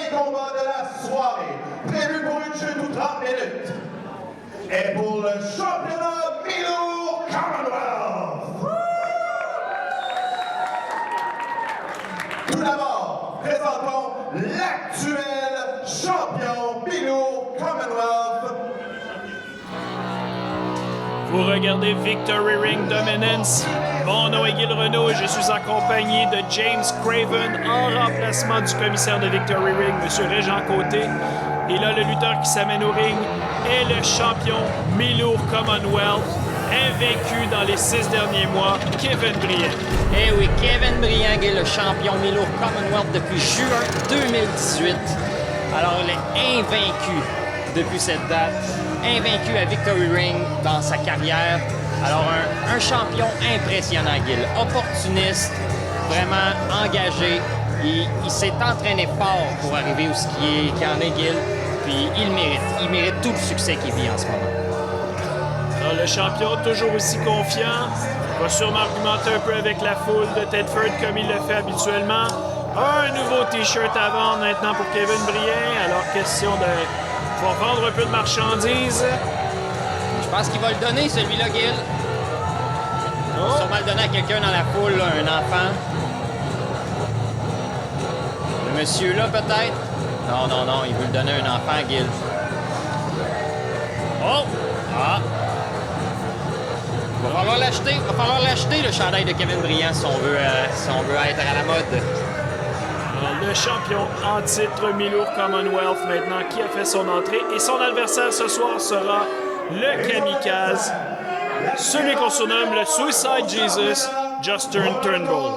dernier combat de la soirée, prévu pour une chute ou 30 minutes, est pour le championnat mi-lourd Commonwealth. Tout d'abord, présentons l'actuel champion mi-lourd Commonwealth. Vous regardez Victory Ring Dominance. Mon nom est Gil Renaud et je suis accompagné de James Craven en remplacement du commissaire de Victory Ring, M. Régent Côté. Et là, le lutteur qui s'amène au ring est le champion mi-lourd Commonwealth, invaincu dans les 6 derniers mois, Kevin Briand. Eh oui, Kevin Briand est le champion mi-lourd Commonwealth depuis juin 2018. Alors, il est invaincu depuis cette date, invaincu à Victory Ring dans sa carrière. Alors, un champion impressionnant, Gil. Opportuniste, vraiment engagé. Il s'est entraîné fort pour arriver où il en est, Gil. Puis il mérite. Il mérite tout le succès qu'il vit en ce moment. Alors, le champion, toujours aussi confiant, va sûrement argumenter un peu avec la foule de Tedford comme il le fait habituellement. Un nouveau T-shirt à vendre maintenant pour Kevin Briand. Alors, question de pouvoir vendre un peu de marchandises. Je pense qu'il va le donner, celui-là, Gil. Il va sûrement le donner à quelqu'un dans la foule, là, un enfant. Le monsieur là, peut-être? Non, il veut le donner à un enfant, Gil. Oh! Ah! Il va falloir l'acheter, le chandail de Kevin Briand, si on veut être à la mode. Alors, le champion en titre mi-lourd Commonwealth maintenant qui a fait son entrée. Et son adversaire ce soir sera le kamikaze, celui qu'on surnomme le Suicide Jesus, Justin Turnbull.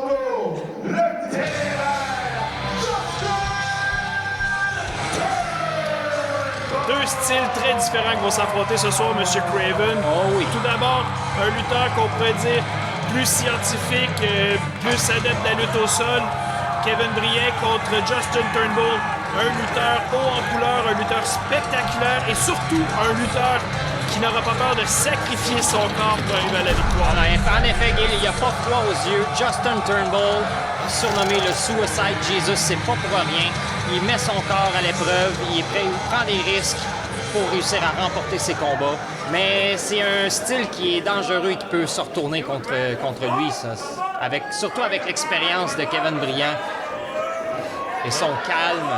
Deux styles très différents qui vont s'affronter ce soir, M. Craven. Oh oui. Tout d'abord, un lutteur qu'on pourrait dire plus scientifique, plus adepte de la lutte au sol, Kevin Briand contre Justin Turnbull, un lutteur haut en couleur, un lutteur spectaculaire et surtout un lutteur qui n'aura pas peur de sacrifier son corps pour arriver à la victoire. En effet, Gil, il n'y a pas froid aux yeux. Justin Turnbull, surnommé le Suicide Jesus, c'est pas pour rien. Il met son corps à l'épreuve, il est prêt, il prend des risques pour réussir à remporter ses combats. Mais c'est un style qui est dangereux et qui peut se retourner contre lui, ça. Surtout avec l'expérience de Kevin Briand et son calme.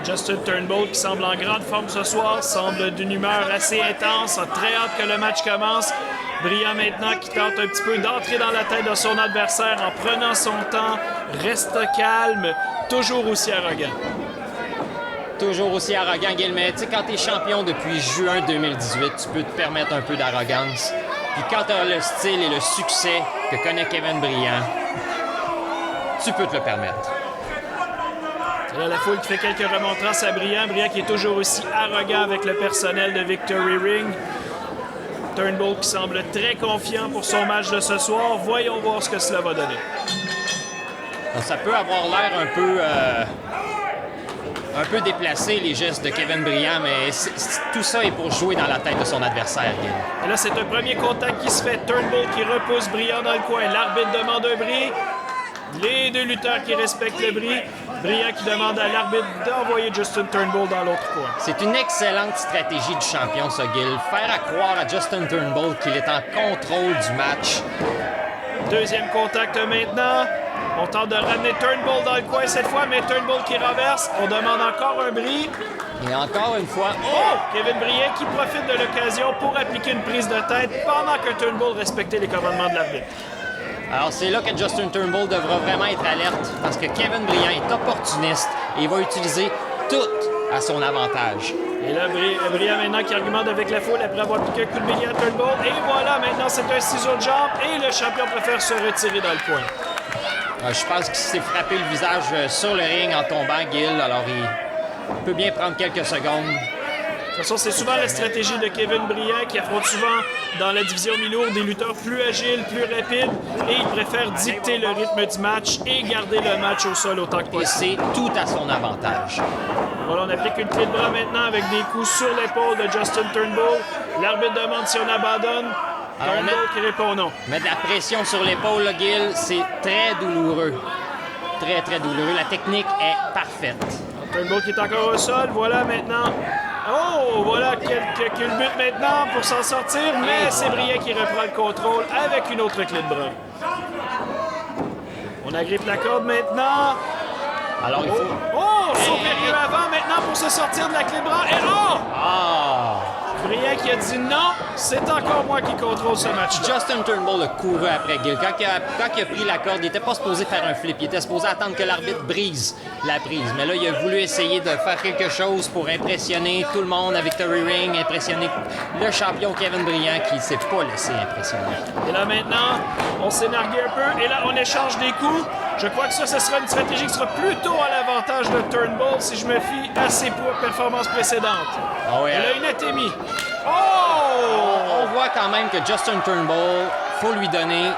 Justin Turnbull, qui semble en grande forme ce soir, semble d'une humeur assez intense, a très hâte que le match commence. Briand maintenant qui tente un petit peu d'entrer dans la tête de son adversaire en prenant son temps, reste calme, toujours aussi arrogant. Toujours aussi arrogant, Gil, mais tu sais, quand t'es champion depuis juin 2018, tu peux te permettre un peu d'arrogance. Puis quand t'as le style et le succès que connaît Kevin Briand, tu peux te le permettre. Là, la foule qui fait quelques remontrances à Briand. Briand qui est toujours aussi arrogant avec le personnel de Victory Ring. Turnbull qui semble très confiant pour son match de ce soir. Voyons voir ce que cela va donner. Donc, ça peut avoir l'air un peu déplacé, les gestes de Kevin Briand, mais tout ça est pour jouer dans la tête de son adversaire, Gil. Et là, c'est un premier contact qui se fait. Turnbull qui repousse Briand dans le coin. L'arbitre demande un bris. Les deux lutteurs qui respectent le bris. Briand qui demande à l'arbitre d'envoyer Justin Turnbull dans l'autre coin. C'est une excellente stratégie du champion, ça, Gil. Faire à croire à Justin Turnbull qu'il est en contrôle du match. Deuxième contact maintenant. On tente de ramener Turnbull dans le coin cette fois, mais Turnbull qui renverse. On demande encore un bris. Et encore une fois... Oh! Kevin Briand qui profite de l'occasion pour appliquer une prise de tête pendant que Turnbull respectait les commandements de l'arbitre. Alors, c'est là que Justin Turnbull devra vraiment être alerte parce que Kevin Briand est opportuniste et il va utiliser tout à son avantage. Et là, Briand maintenant qui argumente avec la foule après avoir piqué un coup de bélier à Turnbull. Et voilà, maintenant c'est un ciseau de jambe et le champion préfère se retirer dans le coin. Je pense qu'il s'est frappé le visage sur le ring en tombant, Gil. Alors, il peut bien prendre quelques secondes. De toute façon, c'est souvent la stratégie de Kevin Briand qui affronte souvent dans la division mi-lourd des lutteurs plus agiles, plus rapides, et il préfère dicter le rythme du match et garder le match au sol autant que Et possible. c'est tout à son avantage. Voilà, on applique une clé de bras maintenant avec des coups sur l'épaule de Justin Turnbull. L'arbitre demande si on abandonne. Turnbull qui répond non. Mettre de la pression sur l'épaule, là, Gil, c'est très douloureux. Très, très douloureux. La technique est parfaite. Turnbull qui est encore au sol. Voilà maintenant. Oh, voilà quelques culbutes maintenant pour s'en sortir, mais c'est Briand qui reprend le contrôle avec une autre clé de bras. On agrippe la corde maintenant. Alors, il faut... Oh, son périlleux avant maintenant pour se sortir de la clé de bras. Et oh! Ah! Briand qui a dit non, c'est encore moi qui contrôle ce match-là. Justin Turnbull a couru après Gill. Quand il a pris la corde, il n'était pas supposé faire un flip. Il était supposé attendre que l'arbitre brise la prise. Mais là, il a voulu essayer de faire quelque chose pour impressionner tout le monde à Victory Ring, impressionner le champion Kevin Briand qui ne s'est pas laissé impressionner. Et là maintenant, on s'est nargué un peu et là on échange des coups. Je crois que ça, ce sera une stratégie qui sera plutôt à l'avantage de Turnbull si je me fie à ses performances précédentes. Ah oui, Elle a une atémie. Oh! On voit quand même que Justin Turnbull, faut lui donner,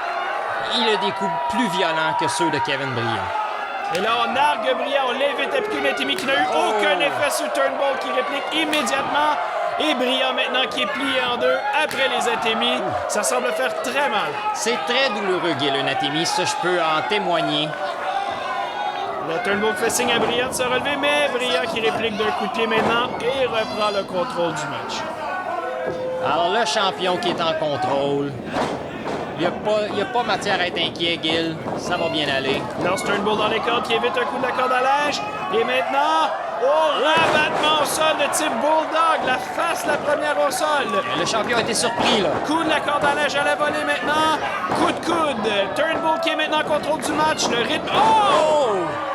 il a des coups plus violents que ceux de Kevin Briand. Et là, on nargue Briand, on l'évite à piquer une atémie qui n'a eu aucun effet sur Turnbull qui réplique immédiatement. Et Briand maintenant qui est plié en deux après les atémies. Ça semble faire très mal. C'est très douloureux, Gill, une atémie. Ça, je peux en témoigner. Le Turnbull fait signe à Briand de se relever, mais Briand qui réplique d'un coup de pied maintenant et reprend le contrôle du match. Alors, le champion qui est en contrôle. Il n'y a pas matière à être inquiet, Gill. Ça va bien aller. Lance Turnbull dans les cordes qui évite un coup de la corde à linge. Et maintenant, rabattement au sol de type Bulldog. La face, la première au sol. Le champion a été surpris, là. Coup de la corde à linge à la volée maintenant. Coup de coude. Turnbull qui est maintenant en contrôle du match. Le rythme. Oh!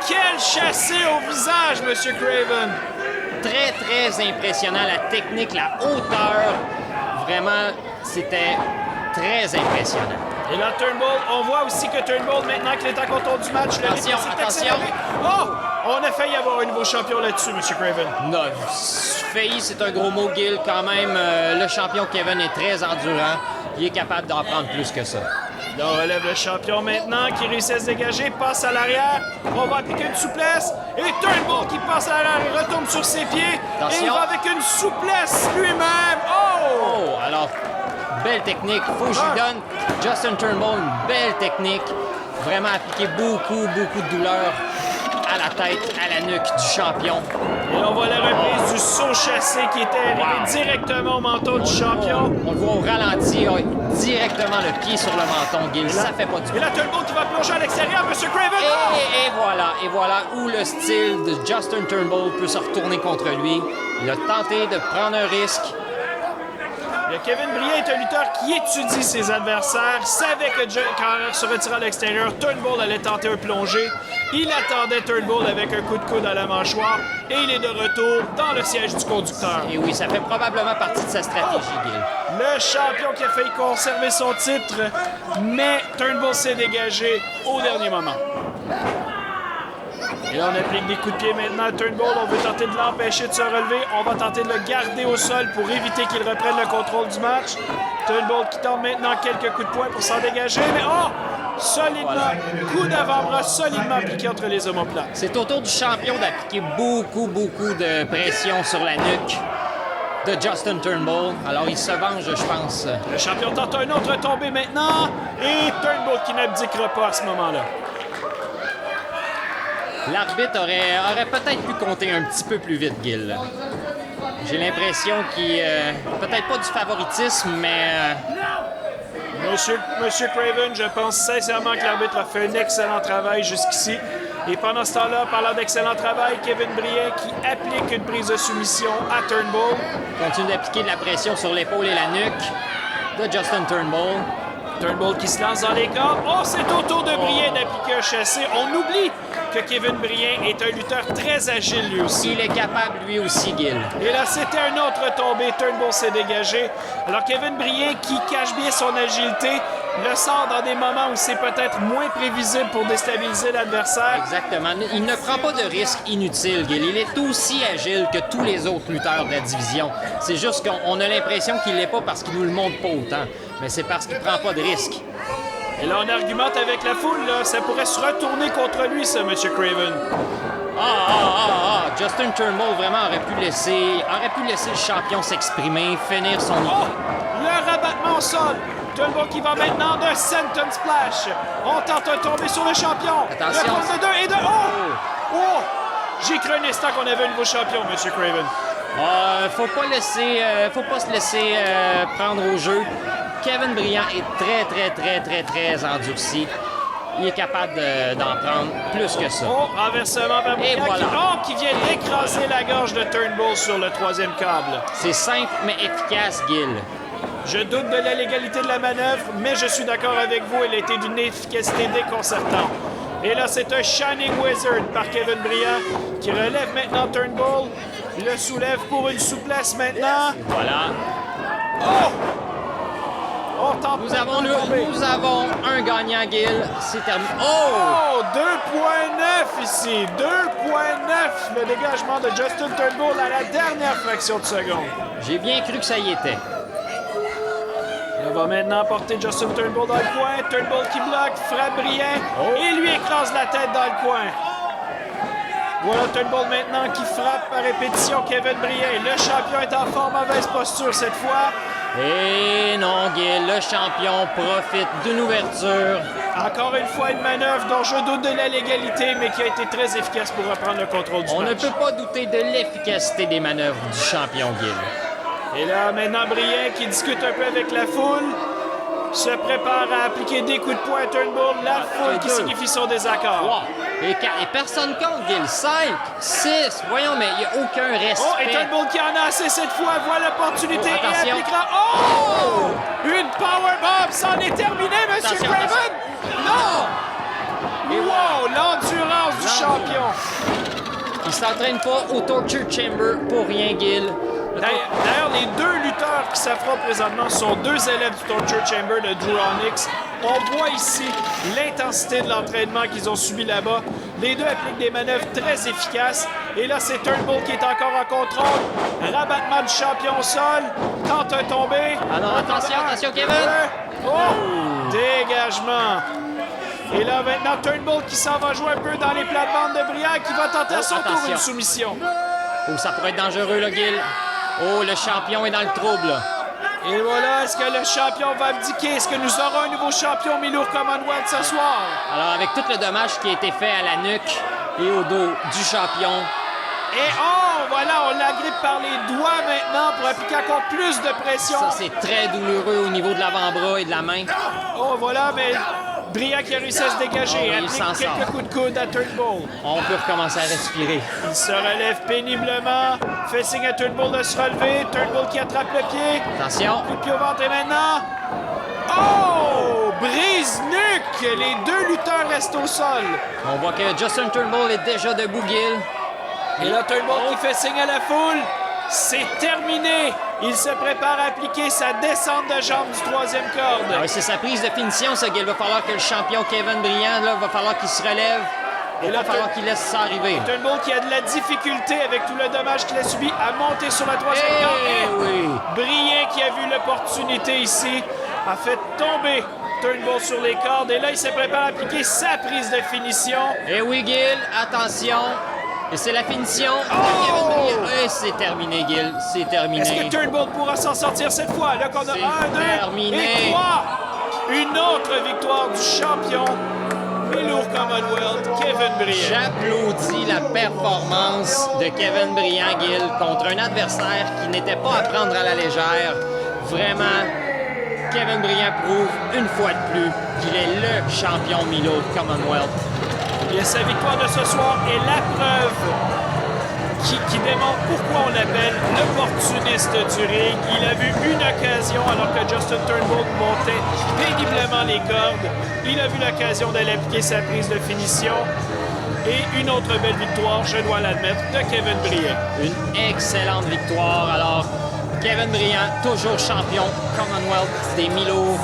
Quel chassé au visage, M. Craven. Très, très impressionnant. La technique, la hauteur. Vraiment, c'était très impressionnant. Et là, Turnbull, on voit aussi que Turnbull, maintenant qu'il est en contrôle du match, le rythme s'est Attention. accéléré. Oh! On a failli avoir un nouveau champion là-dessus, M. Craven. Non, failli, c'est un gros mot, Gill. Quand même, le champion Kevin est très endurant. Il est capable d'en prendre plus que ça. Là, on relève le champion maintenant qui réussit à se dégager, passe à l'arrière. On va appliquer une souplesse. Et Turnbull qui passe à l'arrière et retombe sur ses pieds. Attention. Et il va avec une souplesse lui-même. Oh! Oh, alors, belle technique. Faut que je lui donne, Justin Turnbull, une belle technique. Vraiment appliquer beaucoup, beaucoup de douleur à la tête, à la nuque du champion. Et là, on voit la reprise du saut chassé qui était arrivé directement au menton du champion. On le voit au ralenti, directement le pied sur le menton, Gill. Ça fait pas du Et bien. là, Turnbull qui va plonger à l'extérieur, M. Craven. Et voilà où le style de Justin Turnbull peut se retourner contre lui. Il a tenté de prendre un risque. Le Kevin Briand est un lutteur qui étudie ses adversaires, savait que quand se retirant à l'extérieur, Turnbull allait tenter un plongé. Il attendait Turnbull avec un coup de coude à la mâchoire et il est de retour dans le siège du conducteur. Et oui, ça fait probablement partie de sa stratégie, Gill. Le champion qui a failli conserver son titre, mais Turnbull s'est dégagé au dernier moment. Et là, on applique des coups de pied maintenant à Turnbull. On veut tenter de l'empêcher de se relever. On va tenter de le garder au sol pour éviter qu'il reprenne le contrôle du match. Turnbull qui tente maintenant quelques coups de poing pour s'en dégager. Mais solidement, coup d'avant-bras solidement appliqué entre les omoplates. C'est au tour du champion d'appliquer beaucoup, beaucoup de pression sur la nuque de Justin Turnbull. Alors, il se venge, je pense. Le champion tente un autre tombé maintenant. Et Turnbull qui n'abdiquera pas à ce moment-là. L'arbitre aurait peut-être pu compter un petit peu plus vite, Gill. J'ai l'impression qu'il... peut-être pas du favoritisme, mais... Monsieur Craven, je pense sincèrement que l'arbitre a fait un excellent travail jusqu'ici. Et pendant ce temps-là, parlant d'excellent travail, Kevin Briand qui applique une prise de soumission à Turnbull. continue d'appliquer de la pression sur l'épaule et la nuque de Justin Turnbull. Turnbull qui se lance dans les cordes. Oh, c'est au tour de Briand d'appliquer un chassé. On oublie que Kevin Briand est un lutteur très agile lui aussi. Il est capable lui aussi, Gill. Et là, c'était un autre tombé. Turnbull s'est dégagé. Alors Kevin Briand, qui cache bien son agilité, le sort dans des moments où c'est peut-être moins prévisible pour déstabiliser l'adversaire. Exactement. Il ne prend pas de risques inutiles, Gill. Il est aussi agile que tous les autres lutteurs de la division. C'est juste qu'on a l'impression qu'il l'est pas parce qu'il nous le montre pas autant. Mais c'est parce qu'il prend pas de risques. Et là, on argumente avec la foule. Là. Ça pourrait se retourner contre lui, ça, M. Craven. Justin Turnbull vraiment aurait pu laisser le champion s'exprimer, finir son Oh! Le rabattement au sol. Turnbull qui va maintenant de Senton Splash. On tente de tomber sur le champion. Attention. Le compte de 2 et de... Oh! Oh! J'ai cru un instant qu'on avait un nouveau champion, M. Craven. Faut pas se laisser prendre au jeu. Kevin Briand est très endurci. Il est capable d'en prendre plus que ça. Oh, renversement vers Et Briand voilà. qui vient d'écraser la gorge de Turnbull sur le troisième câble. C'est simple mais efficace, Gil. Je doute de la légalité de la manœuvre, mais je suis d'accord avec vous, elle était d'une efficacité déconcertante. Et là, c'est un Shining Wizard par Kevin Briand qui relève maintenant Turnbull. Il le soulève pour une souplesse maintenant. Voilà. Oh! On tente Nous avons un gagnant, Gil. C'est terminé. Oh! Oh! 2.9 ici. 2.9. Le dégagement de Justin Turnbull à la dernière fraction de seconde. J'ai bien cru que ça y était. Il va maintenant porter Justin Turnbull dans le coin. Turnbull qui bloque, frappe Briand et lui écrase la tête dans le coin. Voilà Turnbull maintenant qui frappe par répétition Kevin Briand. Le champion est en fort mauvaise posture cette fois. Et non, Gil, le champion profite d'une ouverture. Encore une fois, une manœuvre dont je doute de la légalité, mais qui a été très efficace pour reprendre le contrôle du On match. ne peut pas douter de l'efficacité des manœuvres du champion, Gil. Et là, maintenant, Briand qui discute un peu avec la foule, se prépare à appliquer des coups de poing à Turnbull. La foule qui signifie son désaccord. 3. Et personne compte, Gil. 5, 6. Voyons, mais il n'y a aucun respect. Oh, et Turnbull qui en a assez cette fois, voit l'opportunité Oh, et attention. appliquera... Oh! Une powerbomb, c'en est terminé, Monsieur Attention, Craven! Non! Et Wow, l'endurance du champion! Il s'entraîne pas au Torture Chamber pour rien, Gil. D'ailleurs, les deux lutteurs qui s'affrontent présentement sont deux élèves du Torture Chamber de Drew Onyx. On voit ici l'intensité de l'entraînement qu'ils ont subi là-bas. Les deux appliquent des manœuvres très efficaces. Et là, c'est Turnbull qui est encore en contrôle. Rabattement du champion au sol. Tente un tombé. Ah non, attention, Kevin. Oh! Dégagement. Et là, maintenant, Turnbull qui s'en va jouer un peu dans les plates-bandes de Briand qui va tenter à son tour attention. une soumission. Oh, ça pourrait être dangereux, là, Gil. Oh, le champion est dans le trouble, là. Et voilà, est-ce que le champion va abdiquer? Est-ce que nous aurons un nouveau champion Millour Commonwealth ce soir? Alors, avec tout le dommage qui a été fait à la nuque et au dos du champion. Et oh, voilà, on l'agrippe par les doigts maintenant pour appliquer encore plus de pression. Ça, c'est très douloureux au niveau de l'avant-bras et de la main. Oh, voilà, mais Briand qui a réussi à se dégager. Oh, il Applique s'en quelques sort. coups de coude à Turnbull. On peut recommencer à respirer. Il se relève péniblement. Fait signe à Turnbull de se relever. Turnbull qui attrape le pied. Attention. Coup de pied au ventre et maintenant... Oh! Brise-nuque! Les deux lutteurs restent au sol. On voit que Justin Turnbull est déjà debout, Gil. Et là, Turnbull qui fait signe à la foule. C'est terminé. Il se prépare à appliquer sa descente de jambe du troisième corde. Ah oui, c'est sa prise de finition, ça, Gil. Il va falloir que le champion Kevin Briand, là, va falloir qu'il se relève. Et là, il va falloir qu'il laisse ça arriver. Turnbull qui a de la difficulté avec tout le dommage qu'il a subi à monter sur la troisième corde. Et oui. Briand qui a vu l'opportunité ici a fait tomber Turnbull sur les cordes. Et là, il se prépare à appliquer sa prise de finition. Et oui, Gil, attention. Et c'est la finition. Kevin Briand. Et c'est terminé, Gil. C'est terminé. Est-ce que Turnbull pourra s'en sortir cette fois? Là qu'on a C'est 1, 2 terminé. et 3. Une autre victoire du champion Millour Commonwealth, Kevin Briand. J'applaudis la performance de Kevin Briand, Gil, contre un adversaire qui n'était pas à prendre à la légère. Vraiment, Kevin Briand prouve une fois de plus qu'il est le champion Millour Commonwealth. Et sa victoire de ce soir est la preuve qui démontre pourquoi on l'appelle l'opportuniste du ring. Il a vu une occasion alors que Justin Turnbull montait péniblement les cordes. Il a vu l'occasion d'aller appliquer sa prise de finition. Et une autre belle victoire, je dois l'admettre, de Kevin Briand. Une excellente victoire. Alors, Kevin Briand, toujours champion Commonwealth des Millour